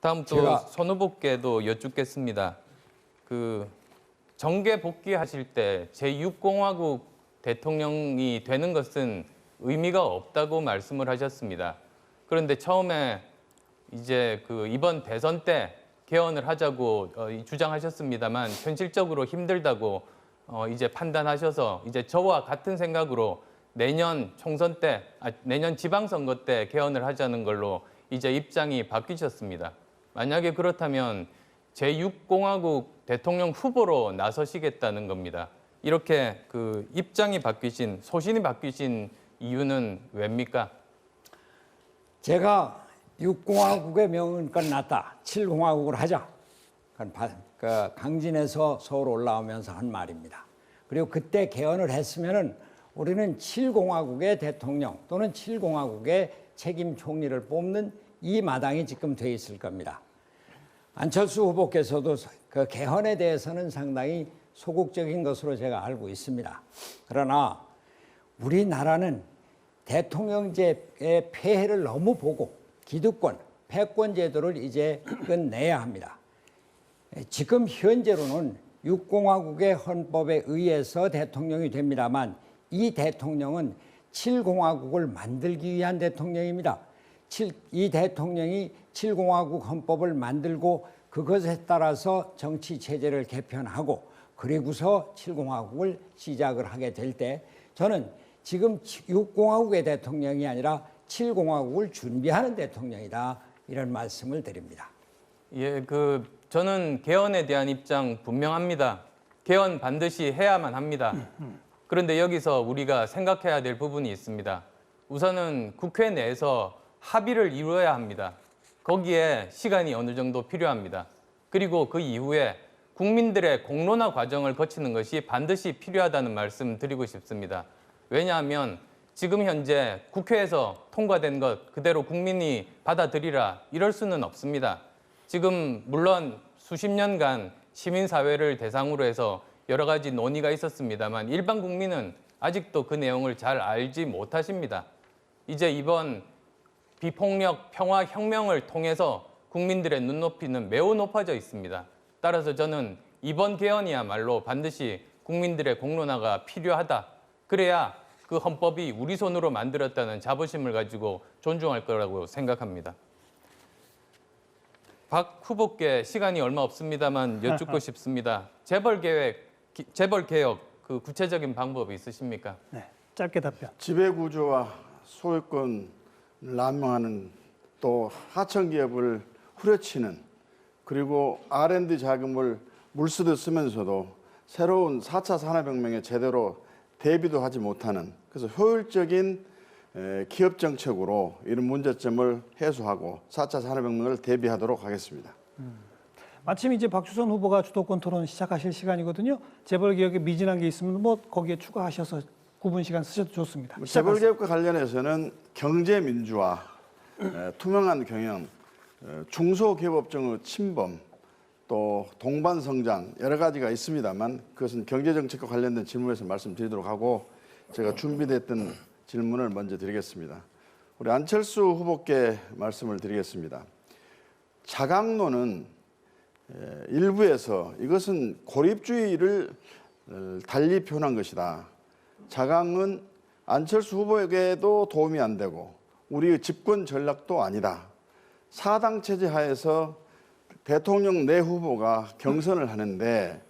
다음 또 손 후보께도 여쭙겠습니다. 그 정계 복귀하실 때 제6공화국 대통령이 되는 것은 의미가 없다고 말씀을 하셨습니다. 그런데 처음에 이제 이번 대선 때 개헌을 하자고 주장하셨습니다만 현실적으로 힘들다고 이제 판단하셔서 이제 저와 같은 생각으로 내년 총선 때, 내년 지방선거 때 개헌을 하자는 걸로 이제 입장이 바뀌셨습니다. 만약에 그렇다면 제6공화국 대통령 후보로 나서시겠다는 겁니다. 이렇게 입장이 바뀌신, 소신이 바뀌신 이유는 왜입니까? 제가 6공화국의 명은 끝났다. 7공화국을 하자. 강진에서 서울 올라오면서 한 말입니다. 그리고 그때 개헌을 했으면은 우리는 7공화국의 대통령 또는 7공화국의 책임 총리를 뽑는 이 마당이 지금 돼 있을 겁니다. 안철수 후보께서도 그 개헌에 대해서는 상당히 소극적인 것으로 제가 알고 있습니다. 그러나 우리나라는 대통령제의 폐해를 너무 보고 기득권, 패권 제도를 이제 끝내야 합니다. 지금 현재로는 6공화국의 헌법에 의해서 대통령이 됩니다만 이 대통령은 7공화국을 만들기 위한 대통령입니다. 이 대통령이 7공화국 헌법을 만들고 그것에 따라서 정치 체제를 개편하고 그리고서 7공화국을 시작을 하게 될 때 저는 지금 6공화국의 대통령이 아니라 7공화국을 준비하는 대통령이다 이런 말씀을 드립니다. 예, 저는 개헌에 대한 입장 분명합니다. 개헌 반드시 해야만 합니다. 그런데 여기서 우리가 생각해야 될 부분이 있습니다. 우선은 국회 내에서 합의를 이루어야 합니다. 거기에 시간이 어느 정도 필요합니다. 그리고 그 이후에 국민들의 공론화 과정을 거치는 것이 반드시 필요하다는 말씀 드리고 싶습니다. 왜냐하면 지금 현재 국회에서 통과된 것 그대로 국민이 받아들이라 이럴 수는 없습니다. 지금 물론 수십 년간 시민사회를 대상으로 해서 여러 가지 논의가 있었습니다만 일반 국민은 아직도 그 내용을 잘 알지 못하십니다. 이제 이번 비폭력 평화혁명을 통해서 국민들의 눈높이는 매우 높아져 있습니다. 따라서 저는 이번 개헌이야말로 반드시 국민들의 공론화가 필요하다. 그래야 그 헌법이 우리 손으로 만들었다는 자부심을 가지고 존중할 거라고 생각합니다. 박 후보께 시간이 얼마 없습니다만 여쭙고 싶습니다. 재벌개혁 구체적인 방법이 있으십니까? 네, 짧게 답변. 지배구조와 소유권 남용하는 또 하청기업을 후려치는 그리고 R&D 자금을 물쓰듯 쓰면서도 새로운 4차 산업혁명에 제대로 대비도 하지 못하는 그래서 효율적인 기업 정책으로 이런 문제점을 해소하고 4차 산업혁명을 대비하도록 하겠습니다. 마침 이제 박주선 후보가 주도권 토론 시작하실 시간이거든요. 재벌개혁에 미진한 게 있으면 뭐 거기에 추가하셔서 9분 시간 쓰셔도 좋습니다. 재벌개혁과 관련해서는 경제민주화, 투명한 경영, 중소기업업종의 침범, 또 동반성장 여러 가지가 있습니다만 그것은 경제정책과 관련된 질문에서 말씀드리도록 하고 제가 준비됐던 질문을 먼저 드리겠습니다. 우리 안철수 후보께 말씀을 드리겠습니다. 자강론은 일부에서 이것은 고립주의를 달리 표현한 것이다. 자강은 안철수 후보에게도 도움이 안 되고 우리의 집권 전략도 아니다. 사당 체제 하에서 대통령 내 후보가 경선을 하는데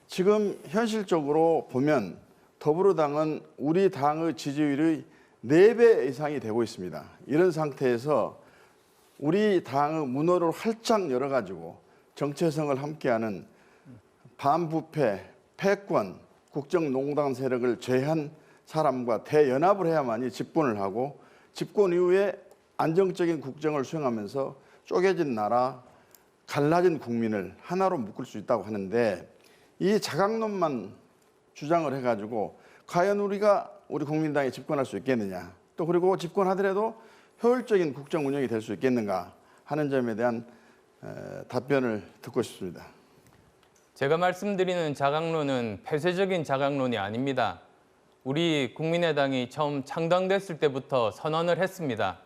지금 현실적으로 보면 더불어당은 우리 당의 지지율의 4배 이상이 되고 있습니다. 이런 상태에서 우리 당의 문호를 활짝 열어가지고 정체성을 함께하는 반부패, 패권, 국정농단 세력을 제한 사람과 대연합을 해야만이 집권을 하고 집권 이후에 안정적인 국정을 수행하면서 쪼개진 나라, 갈라진 국민을 하나로 묶을 수 있다고 하는데 이 자강론만 주장을 해가지고 과연 우리가 우리 국민당이 집권할 수 있겠느냐 또 그리고 집권하더라도 효율적인 국정 운영이 될 수 있겠는가 하는 점에 대한 답변을 듣고 싶습니다. 제가 말씀드리는 자강론은 폐쇄적인 자강론이 아닙니다. 우리 국민의당이 처음 창당됐을 때부터 선언을 했습니다.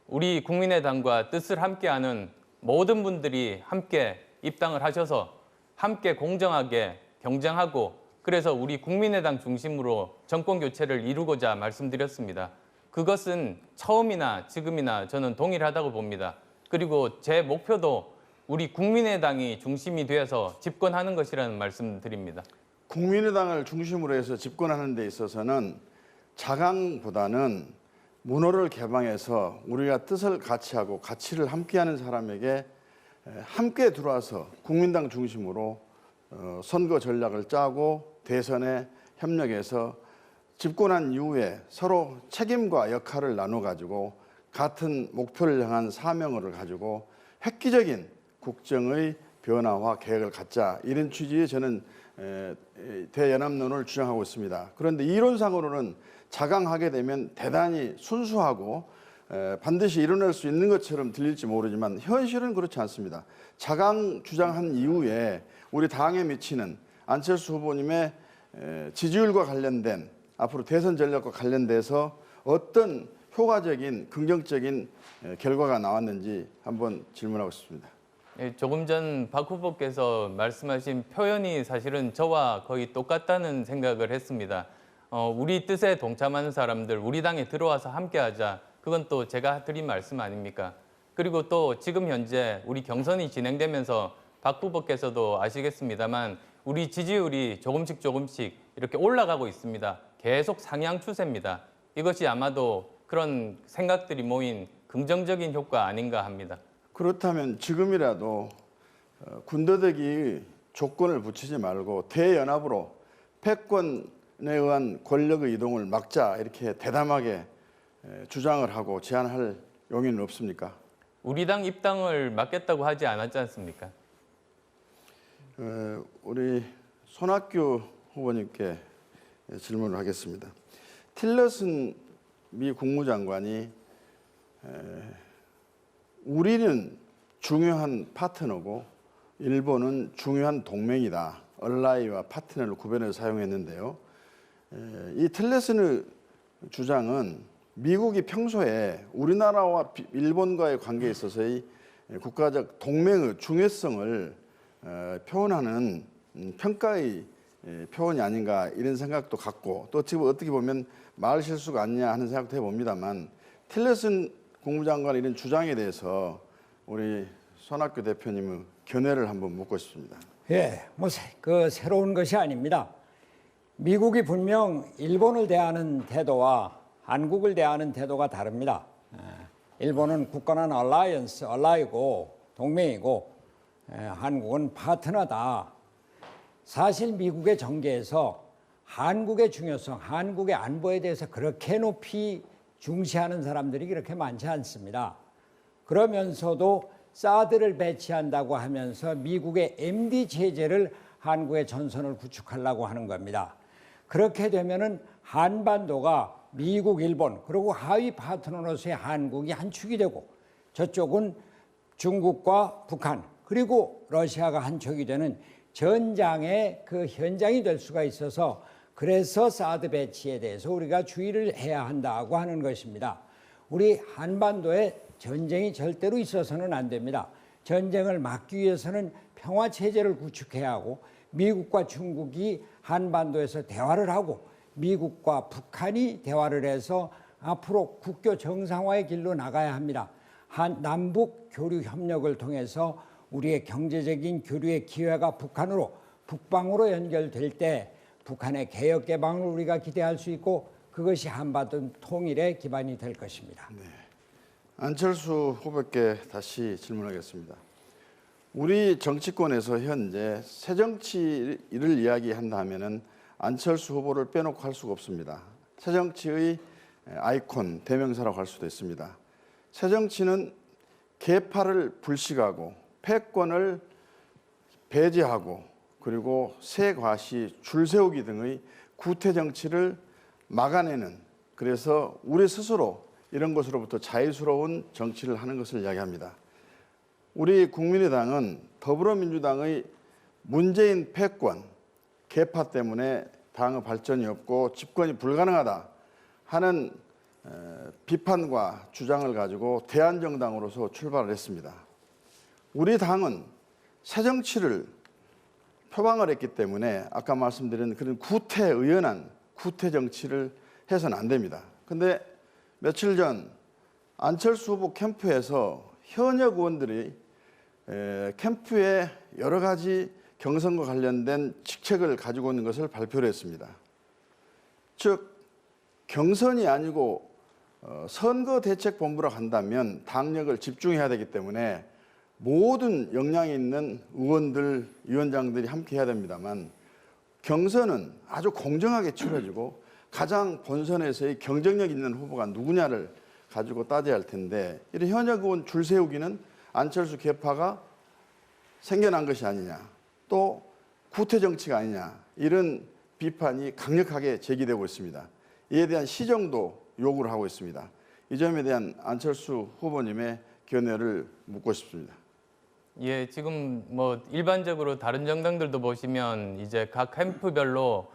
우리 국민의당과 뜻을 함께하는 모든 분들이 함께 입당을 하셔서 함께 공정하게 경쟁하고 그래서 우리 국민의당 중심으로 정권 교체를 이루고자 말씀드렸습니다. 그것은 처음이나 지금이나 저는 동일하다고 봅니다. 그리고 제 목표도 우리 국민의당이 중심이 되어서 집권하는 것이라는 말씀드립니다. 국민의당을 중심으로 해서 집권하는 데 있어서는 자강보다는 문호를 개방해서 우리가 뜻을 같이 하고 가치를 함께하는 사람에게 함께 들어와서 국민당 중심으로 선거 전략을 짜고 대선에 협력해서 집권한 이후에 서로 책임과 역할을 나눠 가지고 같은 목표를 향한 사명을 가지고 획기적인 국정의 변화와 계획을 갖자, 이런 취지의 저는 대연합론을 주장하고 있습니다. 그런데 이론상으로는 자강하게 되면 대단히 순수하고 반드시 이뤄낼 수 있는 것처럼 들릴지 모르지만 현실은 그렇지 않습니다. 자강 주장한 이후에 우리 당에 미치는 안철수 후보님의 지지율과 관련된 앞으로 대선 전략과 관련돼서 어떤 효과적인 긍정적인 결과가 나왔는지 한번 질문하고 싶습니다. 예, 조금 전 박 후보께서 말씀하신 표현이 사실은 저와 거의 똑같다는 생각을 했습니다. 우리 뜻에 동참하는 사람들, 우리 당에 들어와서 함께하자. 그건 또 제가 드린 말씀 아닙니까? 그리고 또 지금 현재 우리 경선이 진행되면서 박 후보께서도 아시겠습니다만 우리 지지율이 조금씩 이렇게 올라가고 있습니다. 계속 상향 추세입니다. 이것이 아마도 그런 생각들이 모인 긍정적인 효과 아닌가 합니다. 그렇다면 지금이라도 군더더기 조건을 붙이지 말고 대연합으로 패권에 의한 권력의 이동을 막자, 이렇게 대담하게 주장을 하고 제안할 용의는 없습니까? 우리 당 입당을 막겠다고 하지 않았지 않습니까? 우리 손학규 후보님께 질문을 하겠습니다. 틸러슨 미 국무장관이 우리는 중요한 파트너고 일본은 중요한 동맹이다. 얼라이와 파트너를 구별해서 사용했는데요. 이 틸러슨의 주장은 미국이 평소에 우리나라와 일본과의 관계에 있어서의 국가적 동맹의 중요성을 표현하는 평가의 표현이 아닌가, 이런 생각도 갖고, 또 지금 어떻게 보면 말 실수가 아니냐 하는 생각도 해봅니다만, 틸러슨 국무장관 이런 주장에 대해서 우리 손학규 대표님의 견해를 한번 묻고 싶습니다. 예, 새로운 것이 아닙니다. 미국이 분명 일본을 대하는 태도와 한국을 대하는 태도가 다릅니다. 일본은 굳건한 얼라이고 동맹이고, 한국은 파트너다. 사실 미국의 정계에서 한국의 중요성, 한국의 안보에 대해서 그렇게 높이 중시하는 사람들이 그렇게 많지 않습니다. 그러면서도 사드를 배치한다고 하면서 미국의 MD 체제를 한국의 전선을 구축하려고 하는 겁니다. 그렇게 되면은 한반도가 미국, 일본, 그리고 하위 파트너로서의 한국이 한 축이 되고, 저쪽은 중국과 북한, 그리고 러시아가 한 축이 되는 전장의 그 현장이 될 수가 있어서, 그래서 사드 배치에 대해서 우리가 주의를 해야 한다고 하는 것입니다. 우리 한반도에 전쟁이 절대로 있어서는 안 됩니다. 전쟁을 막기 위해서는 평화체제를 구축해야 하고, 미국과 중국이 한반도에서 대화를 하고, 미국과 북한이 대화를 해서 앞으로 국교 정상화의 길로 나가야 합니다. 남북 교류 협력을 통해서 우리의 경제적인 교류의 기회가 북방으로 연결될 때 북한의 개혁 개방을 우리가 기대할 수 있고, 그것이 한반도 통일의 기반이 될 것입니다. 네. 안철수 후보께 다시 질문하겠습니다. 우리 정치권에서 현재 새정치를 이야기한다면은 안철수 후보를 빼놓고 할 수가 없습니다. 새정치의 아이콘, 대명사라고 할 수도 있습니다. 새정치는 계파를 불식하고 패권을 배제하고, 그리고 세과시, 줄세우기 등의 구태 정치를 막아내는, 그래서 우리 스스로 이런 것으로부터 자유스러운 정치를 하는 것을 이야기합니다. 우리 국민의당은 더불어민주당의 문재인 패권, 계파 때문에 당의 발전이 없고 집권이 불가능하다 하는 비판과 주장을 가지고 대안정당으로서 출발을 했습니다. 우리 당은 새 정치를 표방을 했기 때문에 아까 말씀드린 그런 구태의연한 구태 정치를 해서는 안 됩니다. 근데 며칠 전 안철수 후보 캠프에서 현역 의원들이 캠프에 여러 가지 경선과 관련된 직책을 가지고 있는 것을 발표를 했습니다. 즉 경선이 아니고 선거대책본부라고 한다면 당력을 집중해야 되기 때문에 모든 역량이 있는 의원들, 위원장들이 함께 해야 됩니다만 경선은 아주 공정하게 치러지고 가장 본선에서의 경쟁력 있는 후보가 누구냐를 가지고 따져야 할 텐데 이런 현역 의원 줄 세우기는 안철수 계파가 생겨난 것이 아니냐, 또 구태 정치가 아니냐, 이런 비판이 강력하게 제기되고 있습니다. 이에 대한 시정도 요구를 하고 있습니다. 이 점에 대한 안철수 후보님의 견해를 묻고 싶습니다. 예, 지금 뭐 일반적으로 다른 정당들도 보시면 이제 각 캠프별로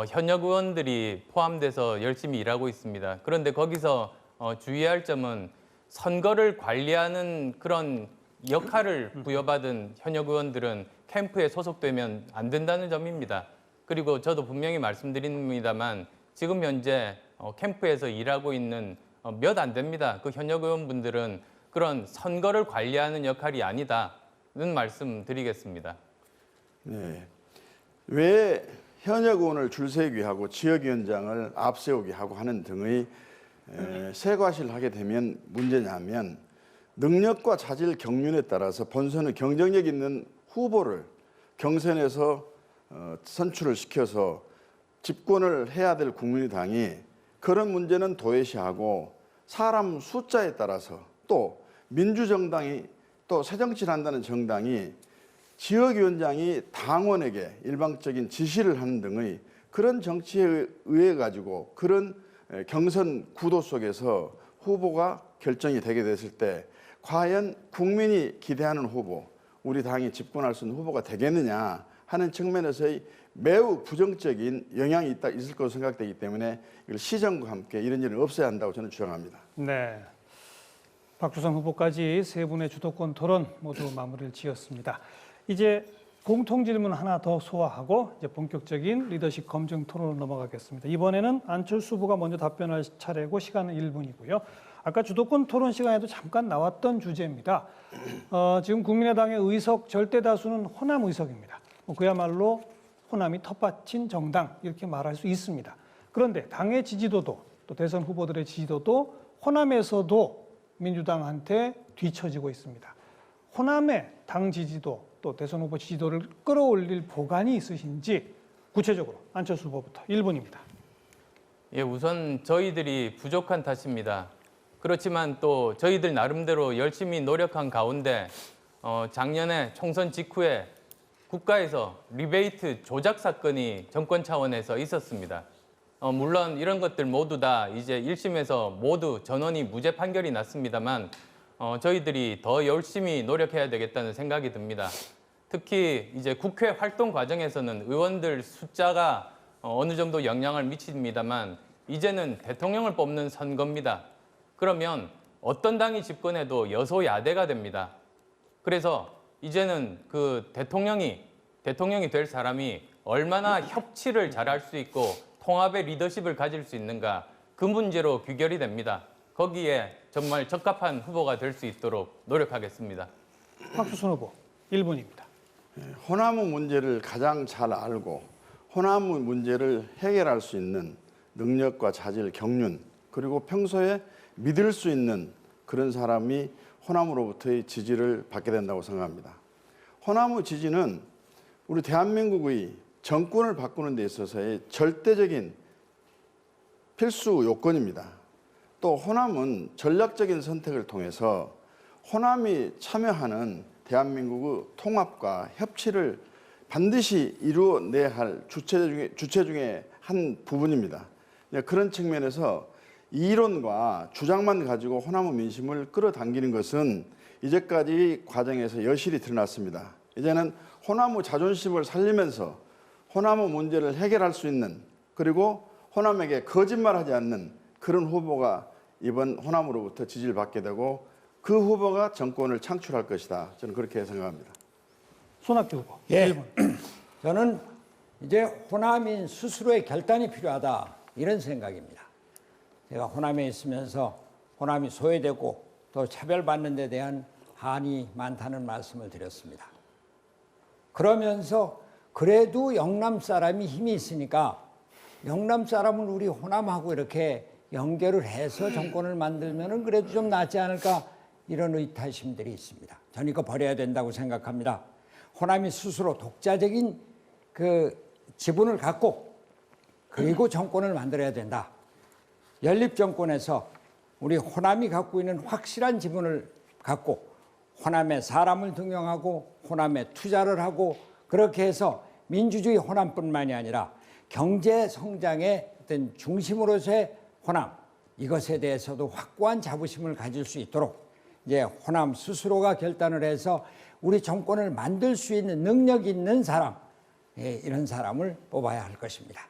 현역 의원들이 포함돼서 열심히 일하고 있습니다. 그런데 거기서 주의할 점은 선거를 관리하는 그런 역할을 부여받은 현역 의원들은 캠프에 소속되면 안 된다는 점입니다. 그리고 저도 분명히 말씀드립니다만 지금 현재 캠프에서 일하고 있는 몇 안 됩니다. 그 현역 의원분들은 그런 선거를 관리하는 역할이 아니다는 말씀 드리겠습니다. 네. 왜 현역 의원을 줄 세우기 하고 지역위원장을 앞세우기 하고 하는 등의 세과시를 하게 되면 문제냐면 능력과 자질 경륜에 따라서 본선의 경쟁력 있는 후보를 경선에서 선출을 시켜서 집권을 해야 될 국민의당이 그런 문제는 도외시하고 사람 숫자에 따라서 또 민주정당이 또 새정치를 한다는 정당이 지역위원장이 당원에게 일방적인 지시를 하는 등의 그런 정치에 의해 가지고 그런 경선 구도 속에서 후보가 결정이 되게 됐을 때 과연 국민이 기대하는 후보, 우리 당이 집권할 수 있는 후보가 되겠느냐 하는 측면에서의 매우 부정적인 영향이 있을 것으로 생각되기 때문에 이걸 시정과 함께 이런 일은 없어야 한다고 저는 주장합니다. 네. 박주선 후보까지 세 분의 주도권 토론 모두 마무리를 지었습니다. 이제 공통 질문 하나 더 소화하고 이제 본격적인 리더십 검증 토론으로 넘어가겠습니다. 이번에는 안철수 후보가 먼저 답변할 차례고 시간은 1분이고요. 아까 주도권 토론 시간에도 잠깐 나왔던 주제입니다. 지금 국민의당의 의석 절대 다수는 호남 의석입니다. 그야말로 호남이 텃밭인 정당 이렇게 말할 수 있습니다. 그런데 당의 지지도도 또 대선 후보들의 지지도도 호남에서도 민주당한테 뒤처지고 있습니다. 호남의 당 지지도 또 대선 후보 지지도를 끌어올릴 보관이 있으신지 구체적으로 안철수 후보부터 1분입니다. 예, 우선 저희들이 부족한 탓입니다. 그렇지만 또 저희들 나름대로 열심히 노력한 가운데 작년에 총선 직후에 국가에서 리베이트 조작 사건이 정권 차원에서 있었습니다. 물론 이런 것들 모두 다 이제 1심에서 모두 전원이 무죄 판결이 났습니다만 저희들이 더 열심히 노력해야 되겠다는 생각이 듭니다. 특히 이제 국회 활동 과정에서는 의원들 숫자가 어느 정도 영향을 미칩니다만 이제는 대통령을 뽑는 선거입니다. 그러면 어떤 당이 집권해도 여소야대가 됩니다. 그래서 이제는 그 대통령이 될 사람이 얼마나 협치를 잘할 수 있고 통합의 리더십을 가질 수 있는가, 그 문제로 귀결이 됩니다. 거기에 정말 적합한 후보가 될 수 있도록 노력하겠습니다. 박주선 후보 1분입니다. 호남의 문제를 가장 잘 알고 호남의 문제를 해결할 수 있는 능력과 자질, 경륜, 그리고 평소에 믿을 수 있는 그런 사람이 호남으로부터의 지지를 받게 된다고 생각합니다. 호남의 지지는 우리 대한민국의 정권을 바꾸는 데 있어서의 절대적인 필수 요건입니다. 또 호남은 전략적인 선택을 통해서 호남이 참여하는 대한민국의 통합과 협치를 반드시 이루어내야 할 주체 중에 한 부분입니다. 그런 측면에서 이론과 주장만 가지고 호남의 민심을 끌어당기는 것은 이제까지 과정에서 여실히 드러났습니다. 이제는 호남의 자존심을 살리면서 호남의 문제를 해결할 수 있는, 그리고 호남에게 거짓말하지 않는 그런 후보가 이번 호남으로부터 지지를 받게 되고 그 후보가 정권을 창출할 것이다. 저는 그렇게 생각합니다. 손학규 후보. 예. 1분. 저는 이제 호남인 스스로의 결단이 필요하다 이런 생각입니다. 제가 호남에 있으면서 호남이 소외되고 또 차별받는 데 대한 한이 많다는 말씀을 드렸습니다. 그러면서 그래도 영남 사람이 힘이 있으니까 영남 사람을 우리 호남하고 이렇게 연결을 해서 정권을 만들면은 그래도 좀 낫지 않을까 이런 의타심들이 있습니다. 저는 이거 버려야 된다고 생각합니다. 호남이 스스로 독자적인 그 지분을 갖고 그리고 정권을 만들어야 된다. 연립 정권에서 우리 호남이 갖고 있는 확실한 지분을 갖고 호남에 사람을 등용하고 호남에 투자를 하고 그렇게 해서 민주주의 호남뿐만이 아니라 경제 성장의 어떤 중심으로서의 호남 이것에 대해서도 확고한 자부심을 가질 수 있도록 이제 호남 스스로가 결단을 해서 우리 정권을 만들 수 있는 능력 있는 사람 이런 사람을 뽑아야 할 것입니다.